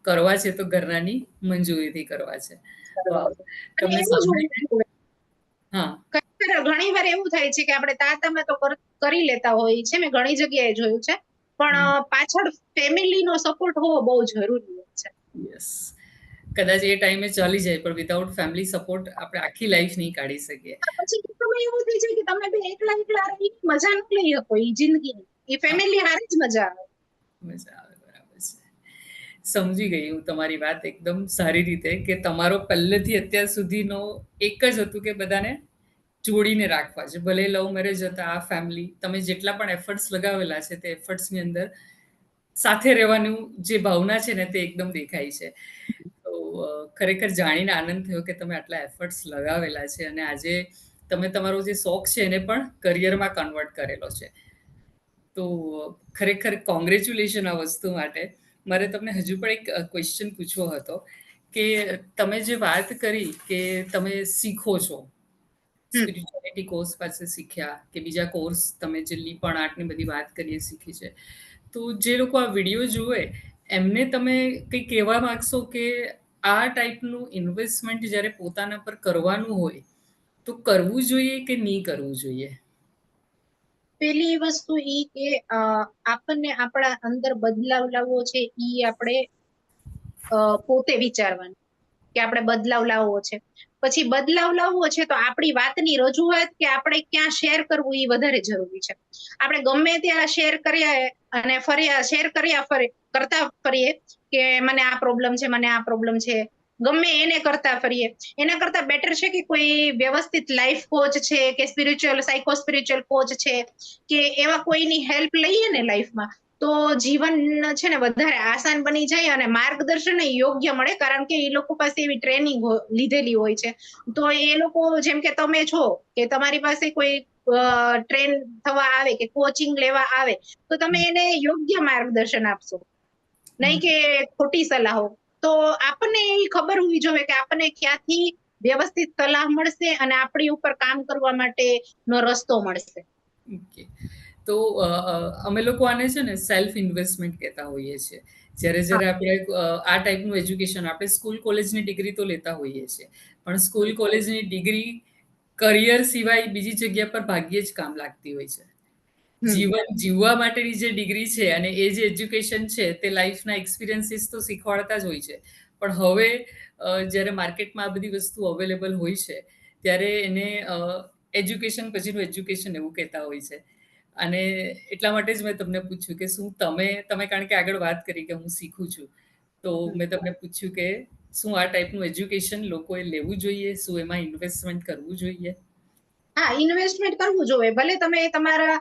કરવા છે તો ઘરનાની મંજૂરીથી કરવા છે. વાહ! અને તમને એવું જ સાંભળીને, હોવું જોઈએ. હા, ઘણી વાર એવું થાય છે કે આપણે તાતામાં તો કરી લેતા હોય છે, મેં ઘણી જગ્યાએ જોયું છે, પણ પાછળ ફેમિલીનો સપોર્ટ હોવો બહુ જરૂરી હોય છે. યસ. કદાચ એ ટાઈમે ચાલી જાય પણ વિધાઉટ ફેમિલી સપોર્ટ આપણે આખી લાઈફ નહીં કાઢી શકીએ. પછી તમે એવું થઈ જાય કે તમે બે એકલા એકલા રહી મજા ન લઈ શકો એ જિંદગીની. એ હા, ફેમિલી હારે જ મજા આવે. મજા આવે, બરાબર છે. સમજી ગઈ હું તમારી વાત એકદમ સારી રીતે, કે તમારો પહેલેથી અત્યાર સુધીનો એક જ હતું કે બધાને જોડીને રાખવા છે. ભલે લવ મેરેજ હતા, આ ફેમિલી, તમે જેટલા પણ એફર્ટ્સ લગાવેલા છે તે એફર્ટ્સની અંદર સાથે રહેવાનું જે ભાવના છે ને તે એકદમ દેખાય છે. તો ખરેખર જાણીને આનંદ થયો કે તમે આટલા એફર્ટ્સ લગાવેલા છે અને આજે તમે તમારો જે શોખ છે એને પણ કરિયરમાં કન્વર્ટ કરેલો છે. તો ખરેખર કોંગ્રેચ્યુલેશન આ વસ્તુ માટે. મારે તમને હજુ પણ એક ક્વેશ્ચન પૂછવો હતો કે તમે જે વાત કરી કે તમે શીખો છો, હમ સ્પિરિચ્યુઆલિટી કોર્સ પાસે શીખ્યા કે બીજા કોર્સ તમે જે લીપણ આર્ટની બધી વાત કરીએ શીખી છે, તો જે લોકો આ વિડીયો જુએ એમને તમે કંઈ કહેવા માંગશો કે આ ટાઈપનું ઇન્વેસ્ટમેન્ટ જ્યારે પોતાના પર કરવાનું હોય તો કરવું જોઈએ કે નહીં કરવું જોઈએ? પેલી વસ્તુ ઈ કે આપણને આપણા અંદર બદલાવ લાવવો છે, ઈ આપણે પોતે વિચારવાનું કે આપણે બદલાવ લાવવો છે. પછી બદલાવ લાવવો છે તો આપણી વાતની રજૂઆત કે આપણે ક્યાં શેર કરવું એ વધારે જરૂરી છે. આપણે ગમે ત્યાં શેર કર્યા અને કરતા ફરીએ કે મને આ પ્રોબ્લેમ છે, મને આ પ્રોબ્લેમ છે, ગમે એને કરતા ફરીએ, એના કરતા બેટર છે કે કોઈ વ્યવસ્થિત લાઈફ કોચ છે કે સ્પિરિચ્યુઅલ સાયકો સ્પિરિચ્યુઅલ કોચ છે કે એવા કોઈની હેલ્પ લઈએ ને લાઈફમાં, તો જીવન છે ને વધારે આસાન બની જાય અને માર્ગદર્શન યોગ્ય મળે, કારણ કે એ લોકો પાસે એવી ટ્રેનિંગ લીધેલી હોય છે. તો એ લોકો, જેમ કે તમે છો કે તમારી પાસે કોઈ ટ્રેન થવા આવે કે કોચિંગ લેવા આવે, તો તમે એને યોગ્ય માર્ગદર્શન આપશો, નહીં કે ખોટી સલાહો. તો આપણને એ ખબર હોવી જોઈએ કે આપણને ક્યાંથી વ્યવસ્થિત સલાહ મળશે અને આપણી ઉપર કામ કરવા માટેનો રસ્તો મળશે. ઓકે. તો અમે લોકો આને છે ને સેલ્ફ ઇન્વેસ્ટમેન્ટ કહેતા હોઈએ છીએ. જ્યારે હા જ્યારે આપણે આ ટાઈપનું એજ્યુકેશન, આપણે સ્કૂલ કોલેજની ડિગ્રી તો લેતા હોઈએ છીએ, પણ સ્કૂલ કોલેજની ડિગ્રી કરિયર સિવાય બીજી જગ્યા પર ભાગ્યે જ કામ લાગતી હોય છે. જીવન જીવવા માટેની જે ડિગ્રી છે અને એ જે એજ્યુકેશન છે તે લાઈફના એક્સપિરિયન્સીસ તો શીખવાડતા જ હોય છે. પણ હવે જ્યારે માર્કેટમાં આ બધી વસ્તુ અવેલેબલ હોય છે ત્યારે એને એજ્યુકેશન પછીનું એજ્યુકેશન એવું કહેતા હોય છે. અને એટલા માટે જ મેં તમને પૂછ્યું કે શું તમે કારણ કે આગળ વાત કરી કે હું શીખું છું. તો મેં તમને પૂછ્યું કે શું આ ટાઈપનું એજ્યુકેશન લોકોએ લેવું જોઈએ? શું એમાં ઇન્વેસ્ટમેન્ટ કરવું જોઈએ? હા, ઇન્વેસ્ટમેન્ટ કરવું જોઈએ. ભલે તમે તમારા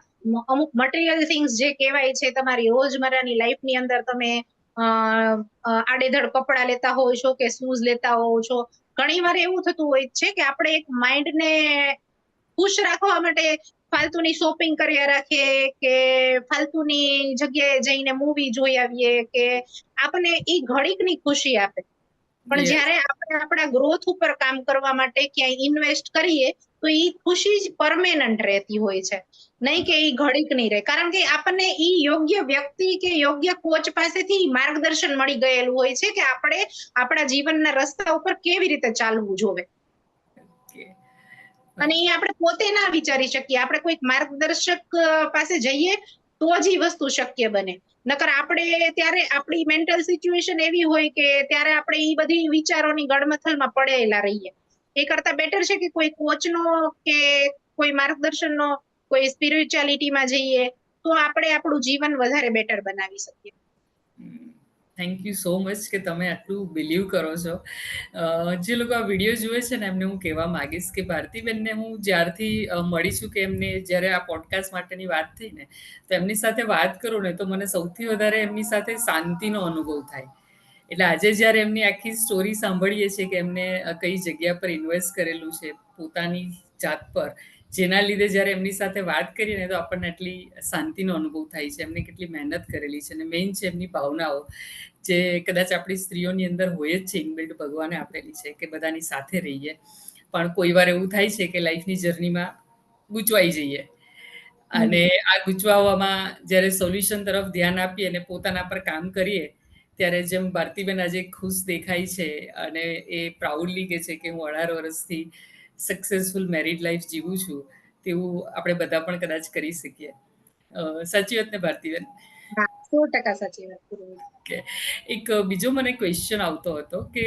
અમુક મટીરિયલ થિંગ્સ જે કહેવાય છે તમારી રોજમર્રાની લાઈફની અંદર તમે આડેધડ કપડાં લેતા હોવ છો કે શૂઝ લેતા હોવ છો. ઘણી વાર એવું થતું હોય છે કે આપણે એક માઇન્ડને ખુશ રાખવા માટે ફાલતુની શોપિંગ કર્યા રાખીએ કે ફાલતુની જગ્યાએ જઈને મૂવી જોઈ આવીએ કે આપણને ઈ ઘડીકની ખુશી આપે. પણ યસ. જ્યારે આપણે આપણા ગ્રોથ ઉપર કામ કરવા માટે ક્યાંય ઇન્વેસ્ટ કરીએ તો ઈ ખુશી જ પરમેનન્ટ રહેતી હોય છે, નહીં કે ઈ ઘડીક નહીં રહે. કારણ કે આપણને ઈ યોગ્ય વ્યક્તિ કે યોગ્ય કોચ પાસેથી માર્ગદર્શન મળી ગયેલું હોય છે કે આપણે આપણા જીવનના રસ્તા ઉપર કેવી રીતે ચાલવું જોઈએ. ઓકે. અને એ આપણે પોતે ના વિચારી શકીએ. આપણે કોઈક માર્ગદર્શક પાસે જઈએ તો જ ઈ વસ્તુ શક્ય બને. નકર આપણે ત્યારે આપણી મેન્ટલ સિચ્યુએશન એવી હોય કે ત્યારે આપણે ઈ બધી વિચારોની ગડમથલમાં પડેલા રહીએ. એ કરતા બેટર છે કે કોઈ કોચનો કે કોઈ માર્ગદર્શનનો કોઈ સ્પિરિચ્યુઆલિટીમાં જઈએ તો આપણે આપણું જીવન વધારે બેટર બનાવી શકીએ. થેન્ક યુ સો મચ કે તમે આટલું બિલીવ કરો છો. જે લોકો આ વિડીયો જુએ છે ને એમને હું કહેવા માંગીશ કે ભારતીબેનને હું જ્યારથી મળી છું કે એમને જ્યારે આ પોડકાસ્ટ માટેની વાત થઈ ને તો એમની સાથે વાત કરું ને તો મને સૌથી વધારે એમની સાથે શાંતિનો અનુભવ થાય. એટલે આજે જ્યારે એમની આખી સ્ટોરી સાંભળીએ છીએ કે એમને કઈ જગ્યા પર ઇન્વેસ્ટ કરેલું છે પોતાની જાત પર, જેના લીધે જ્યારે એમની સાથે વાત કરીએ ને તો આપણને એટલી શાંતિનો અનુભવ થાય છે. એમને કેટલી મહેનત કરેલી છે અને મેઇન છે એમની ભાવનાઓ, જે કદાચ આપણી સ્ત્રીઓની અંદર હોય જ છે, ઇનબિલ્ટ ભગવાને આપેલી છે કે બધાની સાથે રહીએ. પણ કોઈ વાર એવું થાય છે કે લાઈફની જર્નીમાં ગૂંચવાઈ જઈએ અને આ ગૂંચવાવામાં જ્યારે સોલ્યુશન તરફ ધ્યાન આપીએ અને પોતાના પર કામ કરીએ ત્યારે જેમ ભારતીબેન આજે ખુશ દેખાય છે અને એ પ્રાઉડલી કહે છે કે હું 18 વર્ષથી સક્સેસફુલ મેરિડ લાઈફ જીવું છું, તેવું આપણે બધા પણ કદાચ કરી શકીએ. સાચી વાત ને ભારતીબેન? હા, 100% સાચી વાત કરી. કે એક બીજો મને ક્વેશ્ચન આવતો હતો કે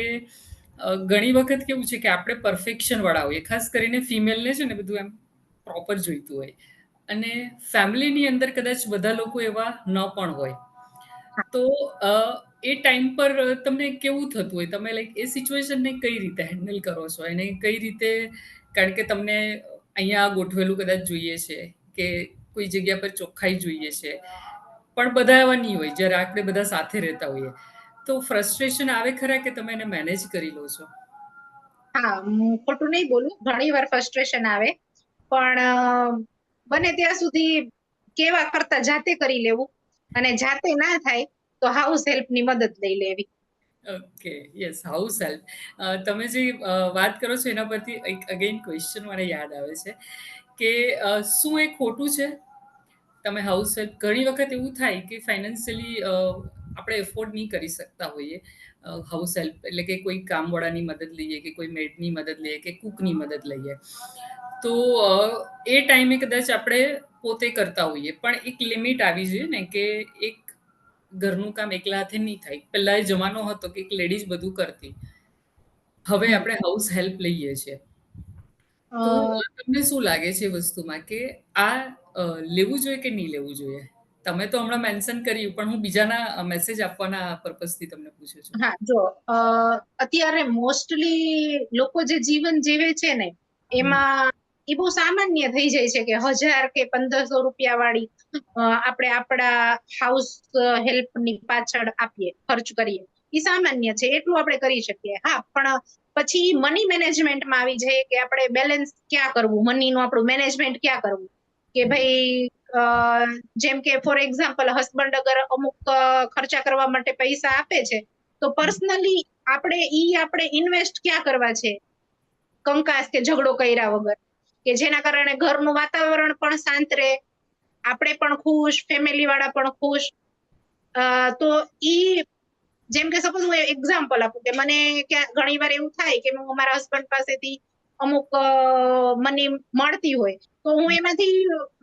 ઘણી વખત કેવું છે કે આપણે પરફેક્શન વાળા હોઈએ, ખાસ કરીને ફિમેલને છે ને બધું એમ પ્રોપર જોઈતું હોય અને ફેમિલીની અંદર કદાચ બધા લોકો એવા ન પણ હોય. તો એ ટાઈમ પર તમને કેવું થતું હોય? તમે લાઈક એ સિચ્યુએશનને કઈ રીતે હેન્ડલ કરો છો? એને કઈ રીતે, કારણ કે તમને અહીંયા ગોઠવેલું કદાચ જોઈએ છે કે કોઈ જગ્યા પર ચોખ્ખાઈ જોઈએ છે, પણ બધા એવા નહીં હોય જ્યારે આપણે બધા સાથે રહેતા હોઈએ. તો ફ્રસ્ટ્રેશન આવે ખરા કે તમે એને મેનેજ કરી લો છો? હા, હું ખોટું નહીં બોલું, ઘણી વાર ફ્રસ્ટ્રેશન આવે, પણ બને ત્યાં સુધી કેવા કરતા જાતે કરી લેવું અને જાતે ના થાય તો હાઉસ હેલ્પની મદદ લઈ લેવી. Okay, yes, house help. તમે જે વાત કરો છો એના પરથી એક અગેન ક્વેશ્ચન મને યાદ આવે છે કે શું એ ખોટું છે? તમે હાઉસ હેલ્પ, ઘણી વખત એવું થાય કે ફાઇનાન્શિયલી આપણે એફોર્ડ નહીં કરી શકતા હોઈએ હાઉસ હેલ્પ, એટલે કે કોઈ કામવાળાની મદદ લઈએ કે કોઈ મેડની મદદ લઈએ કે કૂકની મદદ લઈએ. તો એ ટાઈમે કદાચ આપણે પોતે કરતા હોઈએ, પણ એક લિમિટ આવી જોઈએ ને કે એક ઘરનું કામ એકલા હાથે નહીં થાય. પહેલા એ જમાનો હતો કે એક લેડીઝ બધું કરતી. હવે હમ. આપણે હાઉસ હેલ્પ લઈએ છીએ. તો અ, તમને શું લાગે છે એ વસ્તુમાં કે આ લેવું જોઈએ કે નહીં લેવું જોઈએ? તમે તો હમણાં મેન્શન કર્યું, પણ હું બીજાના મેસેજ આપવાના પર્પઝથી તમને પૂછું છું. હા, જો અત્યારે મોસ્ટલી લોકો જે જીવન જીવે છે ને હમ. એમાં એ બહુ સામાન્ય થઈ જાય છે કે 1000 કે 1500 રૂપિયા વાળી આપણે આપણા હાઉસ હેલ્પની પાછળ આપીએ, ખર્ચ કરીએ. એ સામાન્ય છે, એટલું આપણે કરી શકીએ. હા, પણ પછી મની મેનેજમેન્ટમાં આવી જાય કે આપણે બેલેન્સ ક્યાં કરવું, મનીનું આપણું મેનેજમેન્ટ ક્યાં કરવું. કે ભાઈ જેમ કે ફોર એક્ઝામ્પલ હસબન્ડ અગર અમુક ખર્ચા કરવા માટે પૈસા આપે છે તો પર્સનલી આપણે ઇન્વેસ્ટ ક્યાં કરવા છે, કંકાસ કે ઝઘડો કર્યા વગર, કે જેના કારણે ઘરનું વાતાવરણ પણ શાંત રહે, આપણે પણ ખુશ, ફેમિલી વાળા પણ ખુશ. તો ઈ જેમ કે સપોઝ હું એક્ઝામ્પલ આપું કે મને ઘણી વાર એવું થાય કે હું મારા હસબન્ડ પાસેથી અમુક મની મળતી હોય તો હું એમાંથી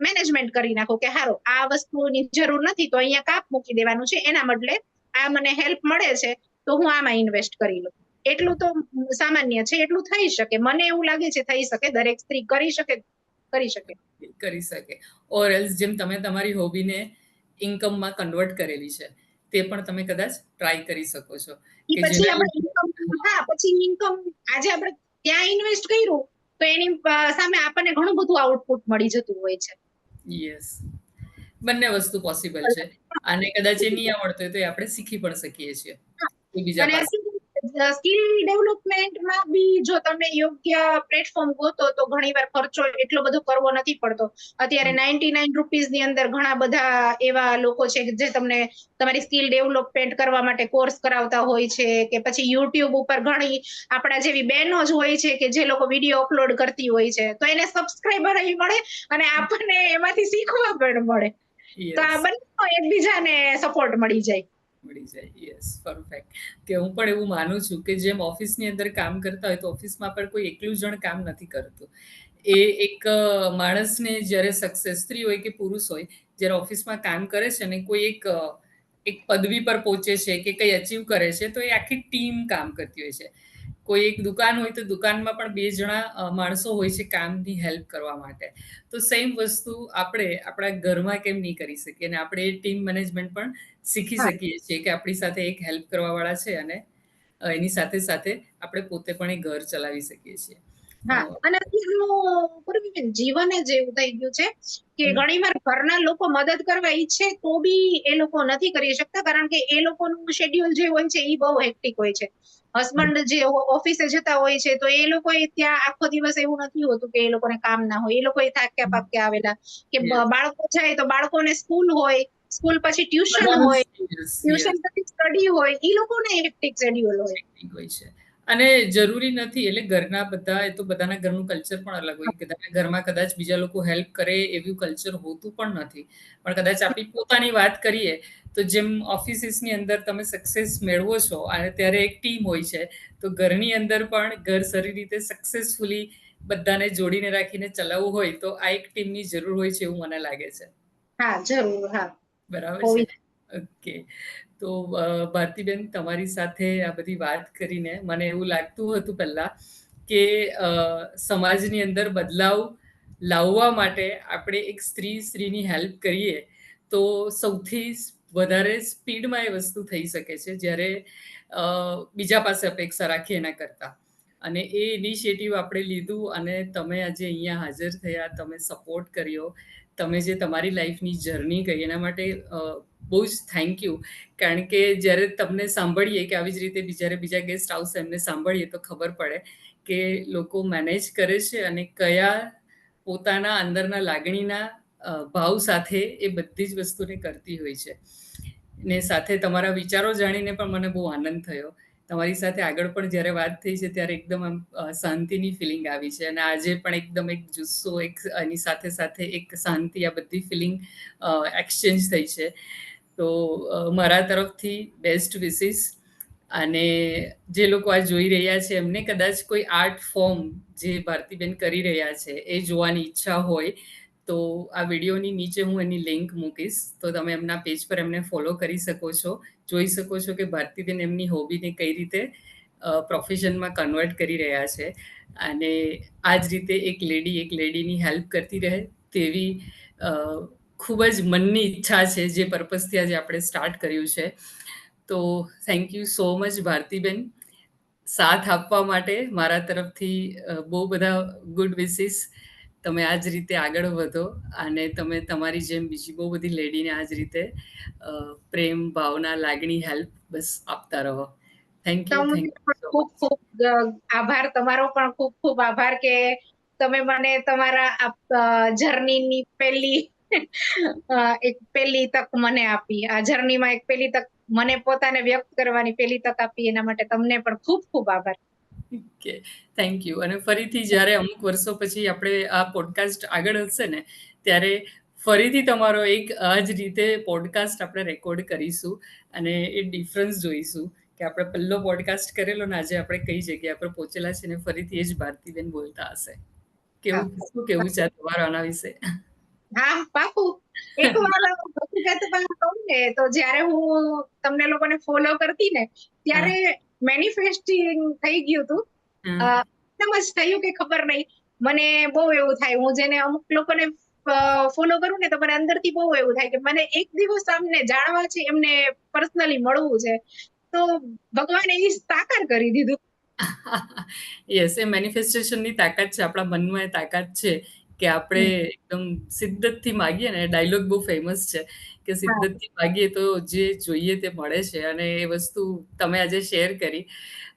મેનેજમેન્ટ કરી નાખું કે હારો આ વસ્તુની જરૂર નથી તો અહીંયા કાપ મૂકી દેવાનું છે, એના બદલે આ મને હેલ્પ મળે છે તો હું આમાં ઇન્વેસ્ટ કરી લઉં. એટલું તો સામાન્ય છે, એટલું થઈ શકે, મને એવું લાગે છે થઈ શકે, દરેક સ્ત્રી કરી શકે. કરી શકે. ઓર એલ્સ જેમ તમે તમારી હોબીને ઇન્કમમાં કન્વર્ટ કરેલી છે તે પણ તમે કદાચ ટ્રાય કરી શકો છો કે પછી જેના આપણે ઇન્કમ, હા પછી ઇન્કમ આજે આપણે ત્યાં ઇન્વેસ્ટ કર્યું તો એની સામે આપણને ઘણું બધું આઉટપુટ મળી જતું હોય છે. યસ, બંને વસ્તુ પોસિબલ છે અને કદાચ એ નહીં આવડતું હોય તો એ આપણે શીખી પણ શકીએ છીએ એ બીજા અને પાસે. સ્કિલ ડેવલપમેન્ટમાં બી જો તમે યોગ્ય પ્લેટફોર્મ ગોતો તો ઘણીવાર ખર્ચો એટલો બધો કરવો નથી પડતો. અત્યારે 99 રૂપીસ ની અંદર ઘણા બધા એવા લોકો છે જે તમને તમારી સ્કિલ ડેવલપમેન્ટ કરવા માટે કોર્સ કરાવતા હોય છે, કે પછી યુટ્યુબ ઉપર ઘણી આપણા જેવી બહેનો જ હોય છે કે જે લોકો વિડીયો અપલોડ કરતી હોય છે, તો એને સબસ્ક્રાઈબર મળે અને આપણને એમાંથી શીખવા પણ મળે. તો આ યસ, બંને એકબીજાને સપોર્ટ મળી જાય. મળી જાય. Yes, perfect. કે હું પણ એવું માનું છું કે જેમ ઓફિસની અંદર કામ કરતા હોય તો ઓફિસમાં પણ કોઈ એકલું જણ કામ નથી કરતું. એ એક માણસને જ્યારે સક્સેસ, સ્ત્રી હોય કે પુરુષ હોય, જ્યારે ઓફિસમાં કામ કરે છે ને કોઈ એક પદવી પર પહોંચે છે કે કંઈ અચીવ કરે છે તો એ આખી ટીમ કામ કરતી હોય છે. કોઈ એક દુકાન હોય તો દુકાનમાં પણ 2 જણા માણસો હોય છે કામની હેલ્પ કરવા માટે. તો સેમ વસ્તુ આપણે આપણા ઘરમાં કેમ નહીં કરી શકીએ અને આપણે એ ટીમ મેનેજમેન્ટ પણ શીખી હા શકીએ છીએ કે આપણી સાથે એક હેલ્પ કરવાવાળા છે અને એની સાથે સાથે આપણે પોતે પણ એ ઘર ચલાવી શકીએ છીએ. હા, અને અત્યારનું પૂર્વીબેન જીવન જ એવું થઈ ગયું છે કે હમ, ઘણીવાર ઘરના લોકો મદદ કરવા ઈચ્છે તો બી એ લોકો નથી કરી શકતા, કારણ કે એ લોકોનું શેડ્યુલ જે હોય છે એ બહુ હેક્ટિક હોય છે. હસબન્ડ જે ઓફિસે જતા હોય છે તો એ લોકો ત્યાં આખો દિવસ એવું નથી હોતું કે એ લોકોને કામ ના હોય, એ લોકો થાક્યા પાક્યા આવેલા, કે યસ. બાળકો જાય તો બાળકોને સ્કૂલ હોય, સ્કૂલ પછી ટ્યુશન બધાનું હોય, યસ, ટ્યુશન યસ. પછી સ્ટડી હોય, એ લોકોને હેક્ટિક શેડ્યુલ હોય. ટેકનિક હોય છે. અને જરૂરી નથી એટલે ઘરના બધા એ તો બધાના ઘરનું કલ્ચર પણ અલગ હોય. બધાના ઘરમાં કદાચ બીજા લોકો હેલ્પ કરે એવું કલ્ચર હોતું પણ નથી. પણ કદાચ આપણી પોતાની વાત કરીએ તો જેમ ઓફિસીસની અંદર તમે સક્સેસ મેળવો છો અને ત્યારે એક ટીમ હોય છે, તો ઘરની અંદર પણ ઘર સારી રીતે સક્સેસફુલી બધાને જોડીને રાખીને ચલાવવું હોય તો આ એક ટીમની જરૂર હોય છે એવું મને લાગે છે. હા જરૂર, હા બરાબર છે. હોવી. ઓકે. તો ભારતીબેન તમારી સાથે આ બધી વાત કરીને મને એવું લાગતું હતું પહેલા કે સમાજની અંદર બદલાવ લાવવા માટે આપણે એક સ્ત્રીની હેલ્પ કરીએ તો સૌથી વધારે સ્પીડમાં એ વસ્તુ થઈ શકે છે જ્યારે બીજા પાસે અપેક્ષા રાખીએ એના કરતાં. અને એ ઇનિશિયેટિવ આપણે લીધું અને તમે આજે અહીંયા હાજર થયા, તમે સપોર્ટ કર્યો, તમે જે તમારી લાઈફની જર્ની કહી એના માટે બહુ જ થેન્ક યુ. કારણ કે જ્યારે તમને સાંભળીએ કે આવી જ રીતે જ્યારે બીજા ગેસ્ટ આવશે એમને સાંભળીએ તો ખબર પડે કે લોકો મેનેજ કરે છે અને કયા પોતાના અંદરના લાગણીના ભાવ સાથે એ બધી જ વસ્તુને કરતી હોય છે. ને સાથે તમારા વિચારો જાણીને પણ મને બહુ આનંદ થયો. તમારી સાથે આગળ પણ જ્યારે વાત થઈ છે ત્યારે એકદમ આમ શાંતિની ફિલિંગ આવી છે અને આજે પણ એકદમ એક જુસ્સો, એક એની સાથે સાથે એક શાંતિ, આ બધી ફિલિંગ એક્સચેન્જ થઈ છે. તો મારા તરફથી બેસ્ટ વિસીસ. અને જે લોકો આ જોઈ રહ્યા છે એમને કદાચ કોઈ આર્ટ ફોર્મ જે ભારતીબેન કરી રહ્યા છે એ જોવાની ઈચ્છા હોય તો આ વિડીયોની નીચે હું એની લિંક મૂકીશ, તો તમે એમના પેજ પર એમને ફોલો કરી શકો છો, જોઈ શકો છો કે ભારતીબેન એમની હોબીને કઈ રીતે પ્રોફેશનમાં કન્વર્ટ કરી રહ્યા છે. અને આ જ રીતે એક લેડીની હેલ્પ કરતી રહે તેવી ખૂબ જ મનની ઈચ્છા છે જે પર્પઝથી આજે આપણે સ્ટાર્ટ કર્યું છે. તો થેન્ક યુ સો મચ ભારતીબેન, સાથ આપવા માટે મારા તરફથી બહુ બધા ગુડ વિસીસ. તમે આ જ રીતે આગળ વધો અને તમે તમારી જેમ બીજી બહુ બધી લેડીને આ જ રીતે પ્રેમ, ભાવના, લાગણી, હેલ્પ બસ આપતા રહો. થેન્ક યુ, તમને થેન્ક યુ પણ સો ખૂબ મચ. ખૂબ આભાર, તમારો પણ ખૂબ ખૂબ આભાર કે તમે મને તમારા જર્નીની એક પહેલી તક મને આપી, આ જર્નીમાં એક પહેલી તક મને પોતાને વ્યક્ત કરવાની પહેલી તક આપી, એના માટે તમને પણ ખૂબ ખૂબ આભાર. Okay, thank you. અને ફરીથી જ્યારે અમુક વર્ષો પછી આપણે આ પોડકાસ્ટ આગળ હશે ને ત્યારે ફરીથી તમારો એક આ જ રીતે પોડકાસ્ટ આપણે રેકોર્ડ કરીશું અને એ ડિફરન્સ જોઈશું કે આપણે પહેલો પોડકાસ્ટ કરેલો ને આજે આપણે કઈ જગ્યા પર પહોંચેલા છે ને ફરીથી એ જ ભારતીબેન બોલતા હશે. હા, શું કેવું છે તમારું આના વિશે? હા, પાકું. એકવાર હકીકતમાં કહું ને તો જ્યારે હું તમને લોકોને ફોલો કરતી ને હા. ત્યારે મેનિફેસ્ટિંગ થઈ ગયું હતું. હા. એકદમ જ થયું કે ખબર નહીં. મને બહુ એવું થાય, હું જેને અમુક લોકોને ફોલો કરું ને તો મને અંદરથી બહુ એવું થાય કે મને એક દિવસ આમને જાણવા છે, એમને પર્સનલી મળવું છે. તો ભગવાને એ સાકાર કરી દીધું. યસ, એ મેનિફેસ્ટેશનની તાકાત છે. આપણા મનમાં એ તાકાત છે કે આપણે એકદમ સિદ્ધતથી માગીએ ને, ડાયલોગ બહુ ફેમસ છે કે હા, સિદ્ધતથી માગીએ તો જે જોઈએ તે મળે છે. અને એ વસ્તુ તમે આજે શેર કરી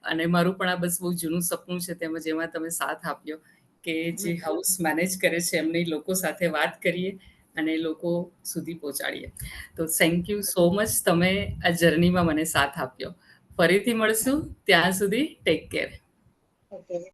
અને મારું પણ આ બસ બહુ જૂનું સપનું છે તેમજ એમાં તમે સાથ આપ્યો કે જે હાઉસ મેનેજ કરે છે એમની લોકો સાથે વાત કરીએ અને લોકો સુધી પહોંચાડીએ. તો થેન્ક યુ સો મચ, તમે આ જર્નીમાં મને સાથ આપ્યો. ફરીથી મળશું, ત્યાં સુધી ટેક કેર. ઓકે.